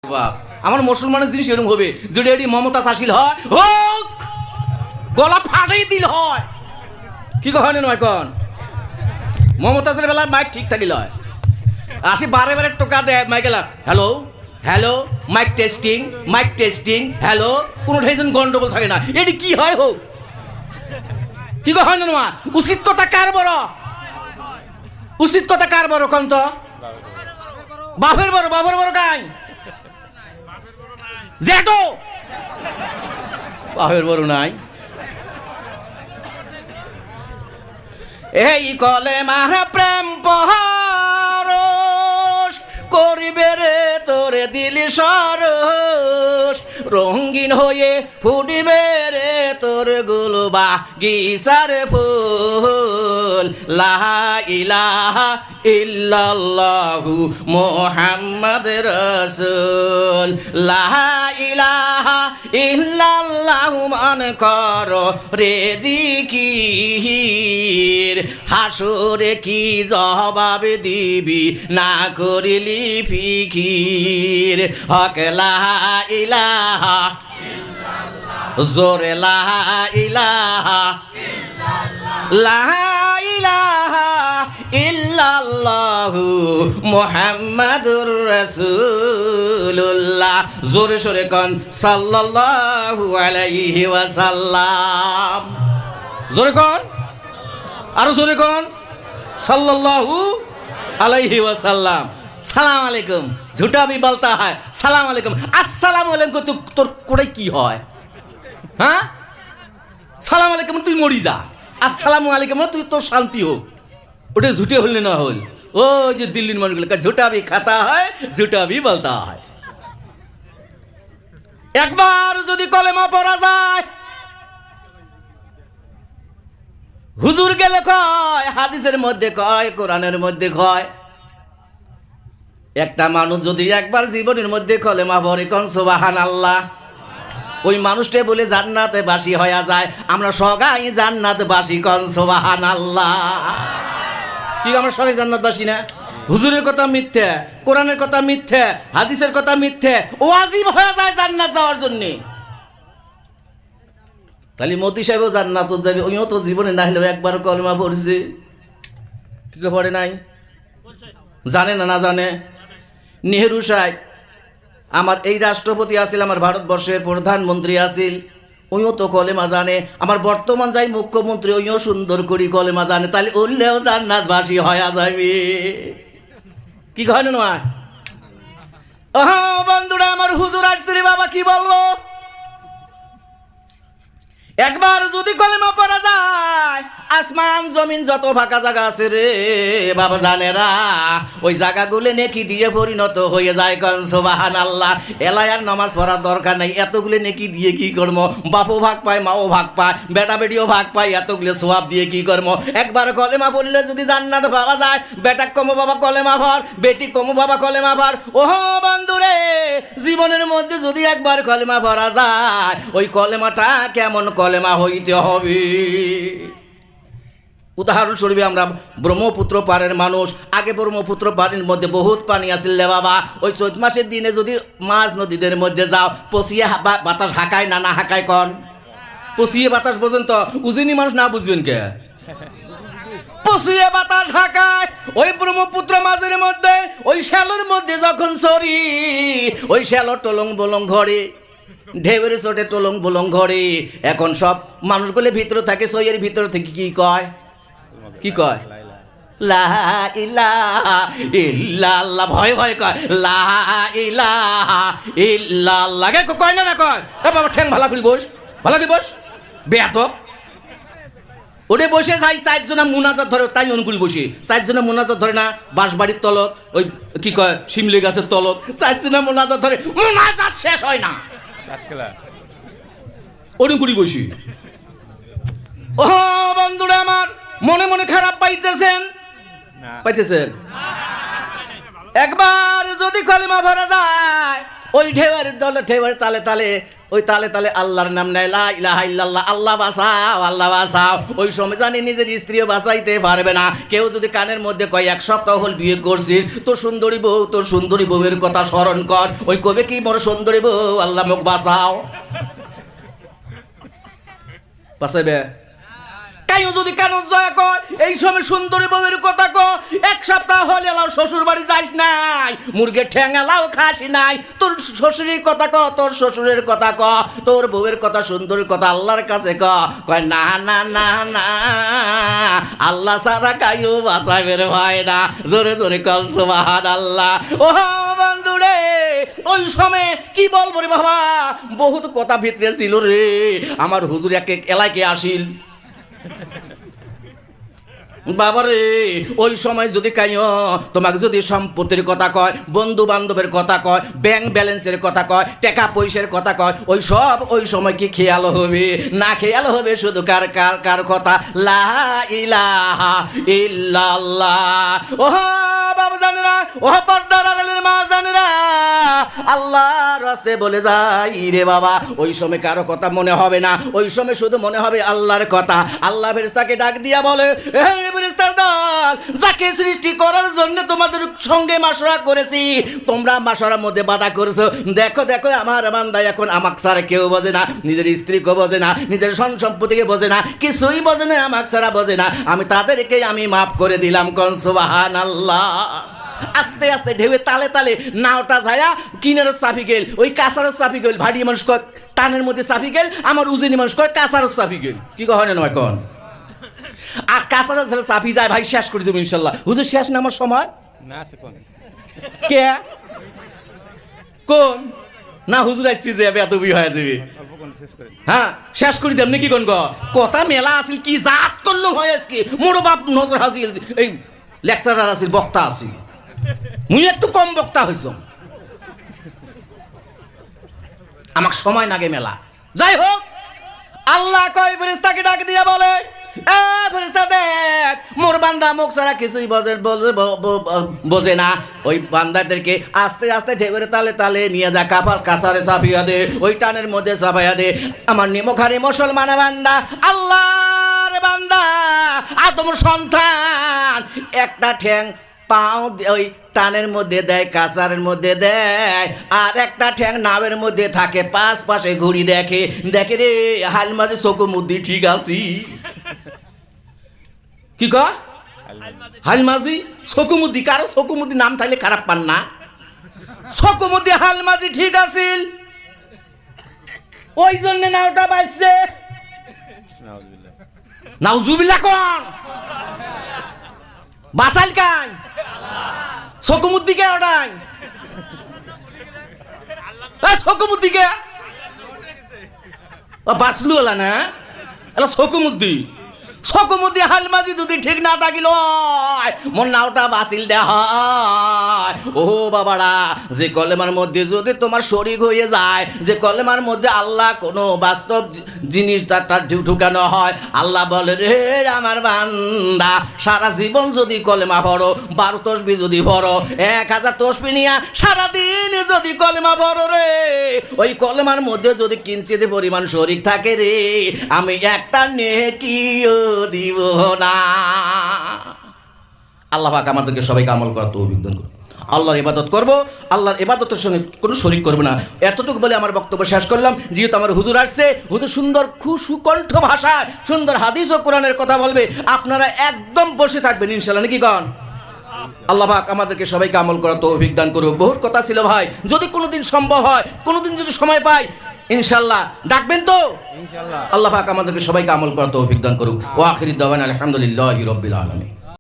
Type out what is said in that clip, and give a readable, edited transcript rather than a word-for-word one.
বাপ আমার মুসলমানের জিনিস এরকম হবে যদি এটি মমতা চাষিল হয় হোক গলা ফাটাই দিল হয় কি কন নয় কন মমতাজের বেলা মাইক ঠিক থাকিল হয় আসি বারে বারে টোকা দেয় মাইকেলা hello hello mic testing hello কোনো ঠাইজন গন্ডগোল থাকে না এটি কি হয় হোক কি কন নয় উচিত কথা কার বড় উচিত কথা কার বড় কন তো বাপের বড় গাই জেঠো বাপের বড় নাই এই কলে মারা প্রেম পহারস করিবে রে তোরে দিলি সরস রঙিন হয়ে ফুটিবে রে তোর গুলবা গিসার ফুল লা ইলাহা ইল্লাল্লাহু মুহাম্মদ রাসূল লা ইলাহা ইল্লাল্লাহু মান কর রে জিকির হাসরে কি জবাব দিবি না করিলি ফিকির হক লা ইলাহা জোরে লা ইলাহা লা ইলাহা ইল্লাল্লাহু মুহাম্মাদুর রাসূলুল্লাহ জোরে সোরে কোন সাল্লাল্লাহু আলাইহি ওয়াসাল্লাম জোরে কোন আরো জোরে কোন সাল্লাল্লাহু আলাইহি ওয়াসাল্লাম সালাম আলাইকুম ঝুটা भी বলতা হয় সালাম আলাইকুম আসসালামু আলাইকুম তোর কোড়াই কি হয় হ্যাঁ সালাম আলাইকুম তুই মরি যা আসসালামু আলাইকুম তুই তোর শান্তি হোক ওটা ঝুটে হলে না হল ও যে দিল্লির মানুষগুলো ঝুটা भी খাতা হয় ঝুটা भी বলতা হয় একবার যদি কলেমা পড়া যায় হুজুর গেলে কয় হাদিসের মধ্যে কয় কোরআনের মধ্যে কয় একটা মানুষ যদি একবার জীবনের মধ্যে কলেমা পড়ে কোন সুবহানাল্লাহ ওই মানুষটা বলে জান্নাতে বাসী হয়ে যায় আমরা সবাই জান্নাতবাসী কোন সুবহানাল্লাহ কি আমরা সবাই জান্নাতবাসী না হুজুরের কথা মিথ্যা কোরআনের কথা মিথ্যা হাদিসের কথা মিথ্যা ওয়াজিব হয়ে যায় জান্নাত যাওয়ার জন্য তাহলে মোদি সাহেবও জান্নাত যাবে উনিও তো জীবনে না হলেও একবার কলেমা পড়ছে কি পড়ে নাই জানে না জানে নেহেরু সাহেব আমার এই রাষ্ট্রপতি আছিল আমার ভারতবর্ষের প্রধানমন্ত্রী আছিল উনিও তো কলেমা জানে আমার বর্তমান যাই মুখ্যমন্ত্রী উনিও সুন্দর করে কলেমা জানে তাহলে উল্লেও জান্নাতবাসী হয়ে যাবে কি কয় না বন্ধুরা আমার হুজুর আসছে রে বাবা কি বলবো একবার যদি কলেমা পড়া যায় আসমান জমিন যত ফাঁকা জায়গা আছে রে বাবা জানেরা ওই জায়গাগুলো নেকি দিয়ে পরিণত হয়ে যায় কোন সুবহানাল্লাহ এলায়ার নামাজ পড়ার দরকার নাই এতগুলো নেকি দিয়ে কি করবো বাপও ভাগ পায় মাও ভাগ পায় বেটা বেটিও ভাগ পায় এতগুলো সোয়াব দিয়ে কি করবো একবার কলেমা পড়লে যদি জান্নাত পাওয়া যায় বেটা কমো বাবা কলেমা ভর বেটি কমো বাবা কলেমা ভর ওহো বন্ধুরে জীবনের মধ্যে যদি একবার কলেমা পড়া যায় ওই কলেমাটা কেমন কলেমা হইতে হবে উদাহরণস্বরূপ আমরা ব্রহ্মপুত্র পাড়ের মানুষ আগে ব্রহ্মপুত্র পাড়ের মধ্যে বহুত পানি আসিল বাবা ওই চৈত মাসের দিনে যদি মাছ নদীদের মধ্যে যাও পচিয়ে বাতাস হাঁকায় না হাঁকায় কন পচিয়ে বাতাস বোঝেন তো উজিনি মানুষ না বুঝবেন কে পচিয়ে বাতাস হাঁকায় ওই ব্রহ্মপুত্র মাঝের মধ্যে ওই শ্যালোর মধ্যে যখন সরি ওই শ্যালোর টলং বলং ঘরে ঢেউয়ের চোটে টলং বলং ঘরে এখন সব মানুষগুলো ভিতরে থাকে সইয়ের ভিতরে থেকে কি কয় লা ইলাহা ইল্লাল্লাহ ভয় কয় লা ইলাহা ইল্লাল্লাহ কে কয় না কয় এ বাবা ঠ্যাং ভালো করে বস বেয়াদব ওরে বসে যাই চারজনা মুনাজাত ধরে তাই অনুকুড়ি বসে চারজনা মুনাজাত ধরে না বাঁশবাড়ির তলত ওই কি কয় শিমলি গাছের তলত চারজনা মুনাজাত ধরে মুনাজাত শেষ হয় না অনুকুড়ি বসি ও বন্ধুরা আমার মনে মনে খারাপ পাইতেছেন একবার যদি কলেমা ভরা যায় ওই ঢেউয়ের দলে ঢেউয়ের তালে তালে ওই তালে তালে আল্লাহর নাম নেয়, লা ইলাহা ইল্লাল্লাহ, আল্লাহ বাঁচাও, আল্লাহ বাঁচাও। ওই সময় জানি নিজের স্ত্রীও বাঁচাইতে পারবে না। কেউ যদি কানের মধ্যে কয় 1 সপ্তাহ হল বিয়ে করছিস, তোর সুন্দরী বউ, তোর সুন্দরী বউয়ের কথা স্মরণ কর। ওই কবে কি মোর সুন্দরী বউ, আল্লাহ মুখ বাঁচাও। বাঁচাইবে কাইও যদি কেন জয় কর, এই সময় সুন্দরী বউয়ের কথা কর। 1 সপ্তাহ হলে এলাও শ্বশুর বাড়ি যাস নাই, মুরগির ঠ্যাং এলাও খাসি নাই। তোর শ্বশুরের কথা ক, তোর শ্বশুরের কথা ক, তোর বউয়ের কথা, সুন্দরীর কথা আল্লাহর কাছে কয় না না না না, আল্লাহ সারা কাইও বাঁচাবে রে ভাই না। জোরে জোরে কল সুবহানাল্লাহ। ও বন্ধুরে, ওই সময় কি বলবো রে বাবা, বহুত কথা ভিতরে ছিল রে। আমার হুজুর এক এলাকায় আসিল বাবারে। ওই সময় যদি কাইও তোমাকে যদি সম্পত্তির কথা কয়, বন্ধু বান্ধবের কথা কয়, ব্যাংক ব্যালেন্সের কথা কয়, টাকা পয়সার কথা কয়, ওই সব ওই সময় কি খেয়াল হবে না? খেয়াল হবে শুধু কার কার কার কথা, লা ইলাহা ইল্লাল্লাহ। ওহ বাবা জানে না, ওহ পর্দার আড়ালের মা জানে না, আল্লাহর রাস্তে বলে যাই রে বাবা। ওই সময় কারো কথা মনে হবে না, ওই সময় শুধু মনে হবে আল্লাহর কথা। আল্লাহ ফেরেশতাকে ডাক দিয়া বলে, ফেরেশতার দল, যাকে সৃষ্টি করার জন্য তোমাদের সঙ্গে মাশওয়ারা করেছি, তোমরা মাশওয়ারার মধ্যে বাধা করেছো। দেখো দেখো আমার বান্দা এখন আমাকে ছাড়া কেউ বোঝে না, নিজের স্ত্রীকে বোঝে না, নিজের সন সম্পত্তিকে বোঝে না, কিছুই বোঝে না, আমাকে ছাড়া বোঝে না। আমি তাদেরকে আমি মাফ করে দিলাম। কোন সুবহানাল্লাহ। আস্তে আস্তে ঢেউয়ে তালে তালে নাওটা যায়া কিনারও চাপি গেল, ওই কাছারও চাপি গেল। ভারী মানুষ কয় টানের মধ্যে চাপি গেল, আমার উজনি মানুষ কয় কাছারও চাপি গেল। কি কয় না কন? আর কাছারও চাপি যায় ভাই, শেষ করে দেবো ইনশাল্লাহ। হুজুর শেষ না আমার সময় না আছে কোন কে কোন না হুজুর আসছি যে এত বই হয়ে যাবে। হ্যাঁ শেষ করে দেব নাকি কোন কথা মেলা আছিল, কি জাত করলো হয় আজকে মোর বাপ নজর হাজির। এই লেকচারার আছিল, বক্তা আছিল, মুই একটু কম বক্তা হয়েছ, আমাকে সময় লাগে মেলা। যাই হোক, আল্লাহ কয় ফেরেশতাকে ডাক দিয়া বলে, এ ফেরেশতা দেখ, মোর বান্দা মুখ ছাড়া কিছুই বোঝে না। ওই বান্দাদেরকে আস্তে আস্তে ঢেউয়ের তালে তালে নিয়ে যা, কাছারে চাপিয়া দে, ওই টানের মধ্যে চাপাইয়া দে। আমার নিমখারি মুসলমান বান্দা, আল্লাহর বান্দা, আদম সন্তান, একটা ঠ্যাং পাও ওই টানের মধ্যে দেয়, কাছারের মধ্যে দেয়, আর একটা ঠ্যাং নাবের মধ্যে থাকে, পাশে ঘুরি দেখে, দেখে রে হাল মাঝে চকু মুদ্দি ঠিক আছি। কি কয় হালমাজি চকুমুদ্দি? কারো চকুমুদ্দি নাম থাকলে খারাপ পান না? চকুমুদ্দি হালমাজি ঠিক আছিল, ওই জন্য নাওটা বাজছে। নাউজুবিল্লাহ কোন বাসাইল কাই চকুমুদ্দি কে ওটাই চকুমুদ্দি কে বাসলু হলা না এলা চকুমুদ্দি। চকুমুদ্দি হালমাজি যদি ঠিক না থাকিল মোর নাওটা বাসিল দেয়া হয়। ও বাবারা, যে কলেমার মধ্যে যদি তোমার শরীক হয়ে যায়, যে কলেমার মধ্যে আল্লাহ কোনো বাস্তব জিনিস তার ঢুকানো হয়, আল্লাহ বলে রে আমার বান্দা, সারা জীবন যদি কলেমা পড়ো, 12 তসবিহ যদি পড়ো, 1000 তসবিহ নিয়া সারাদিন যদি কলেমা পড়ো রে, ওই কলেমার মধ্যে যদি কিঞ্চিত পরিমাণ শরীক থাকে রে, আমি একটা নেকিও দিব না। আল্লাহ পাক আমাদেরকে সবাইকে আমল করার তৌফিক দান করুন। আল্লাহর ইবাদত করব, আল্লাহর ইবাদতের সঙ্গে কোনো শরীক করব না। এতটুকু বলে আমার বক্তব্য শেষ করলাম। যেহেতু আমার হুজুর আসছে, হুজুর সুন্দর সুকণ্ঠ ভাষায় সুন্দর হাদিস ও কোরআনের কথা বলবে, আপনারা একদম বসে থাকবেন ইনশাআল্লাহ, নাকি কন? আল্লাহ পাক আমাদেরকে সবাইকে আমল করার তৌফিক দান করুন। বহুত কথা ছিল ভাই, যদি কোনোদিন সম্ভব হয়, কোনোদিন যদি সময় পাই, ইনশাআল্লাহ ডাকবেন তো ইনশাআল্লাহ। আল্লাহ পাক আমাদেরকে সবাইকে আমল করার তৌফিক দান করুন। ওয়া আখিরি দাওয়ানা আলহামদুলিল্লাহি রাব্বিল আলামিন।